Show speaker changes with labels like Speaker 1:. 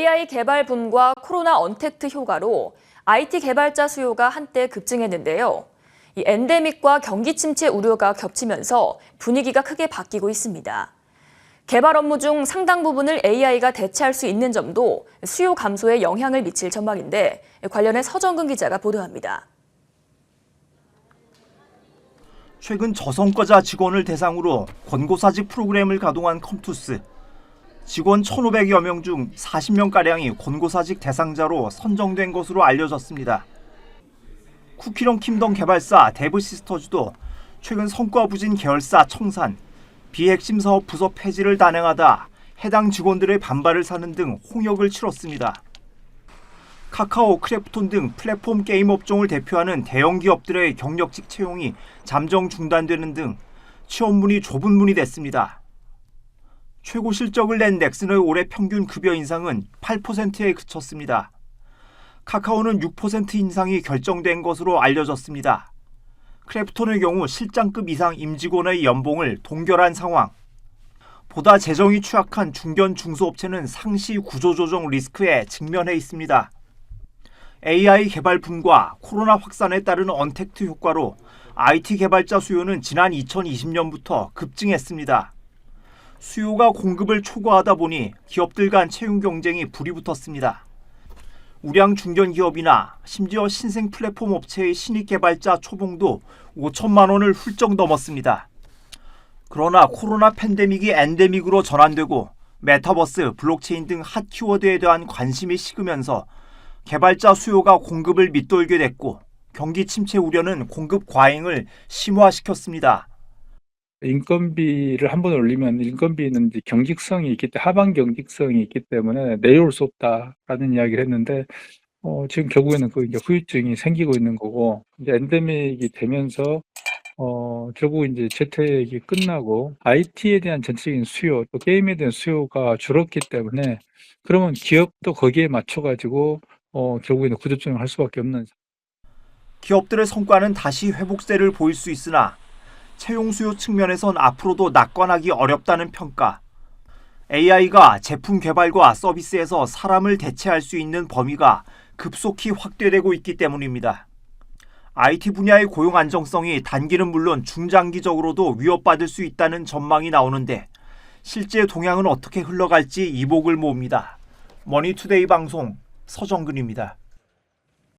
Speaker 1: AI 개발 붐과 코로나 언택트 효과로 IT 개발자 수요가 한때 급증했는데요. 이 엔데믹과 경기 침체 우려가 겹치면서 분위기가 크게 바뀌고 있습니다. 개발 업무 중 상당 부분을 AI가 대체할 수 있는 점도 수요 감소에 영향을 미칠 전망인데 관련해 서정근 기자가 보도합니다.
Speaker 2: 최근 저성과자 직원을 대상으로 권고사직 프로그램을 가동한 컴투스. 직원 1,500여 명 중 40명가량이 권고사직 대상자로 선정된 것으로 알려졌습니다. 쿠키런 킹덤 개발사 데브시스터즈도 최근 성과 부진 계열사 청산, 비핵심 사업 부서 폐지를 단행하다 해당 직원들의 반발을 사는 등 홍역을 치렀습니다. 카카오, 크래프톤 등 플랫폼 게임 업종을 대표하는 대형 기업들의 경력직 채용이 잠정 중단되는 등 취업문이 좁은 문이 됐습니다. 최고 실적을 낸 넥슨의 올해 평균 급여 인상은 8%에 그쳤습니다. 카카오는 6% 인상이 결정된 것으로 알려졌습니다. 크래프톤의 경우 실장급 이상 임직원의 연봉을 동결한 상황. 보다 재정이 취약한 중견 중소업체는 상시 구조조정 리스크에 직면해 있습니다. AI 개발 붐과 코로나 확산에 따른 언택트 효과로 IT 개발자 수요는 지난 2020년부터 급증했습니다. 수요가 공급을 초과하다 보니 기업들 간 채용 경쟁이 불이 붙었습니다. 우량 중견기업이나 심지어 신생 플랫폼 업체의 신입 개발자 초봉도 5천만 원을 훌쩍 넘었습니다. 그러나 코로나 팬데믹이 엔데믹으로 전환되고 메타버스, 블록체인 등 핫 키워드에 대한 관심이 식으면서 개발자 수요가 공급을 밑돌게 됐고 경기 침체 우려는 공급 과잉을 심화시켰습니다.
Speaker 3: 인건비를 한번 올리면 인건비는 이제 경직성이 있기 때문에 하방 경직성이 있기 때문에 내려올 수 없다라는 이야기를 했는데 지금 결국에는 그 이제 후유증이 생기고 있는 거고 이제 엔데믹이 되면서 결국 이제 재택이 끝나고 IT에 대한 전체적인 수요 또 게임에 대한 수요가 줄었기 때문에 그러면 기업도 거기에 맞춰가지고 결국에는 구조조정을 할 수밖에 없는.
Speaker 2: 기업들의 성과는 다시 회복세를 보일 수 있으나 채용 수요 측면에선 앞으로도 낙관하기 어렵다는 평가. AI가 제품 개발과 서비스에서 사람을 대체할 수 있는 범위가 급속히 확대되고 있기 때문입니다. IT 분야의 고용 안정성이 단기는 물론 중장기적으로도 위협받을 수 있다는 전망이 나오는데 실제 동향은 어떻게 흘러갈지 이복을 모읍니다. 머니투데이 방송 서정근입니다.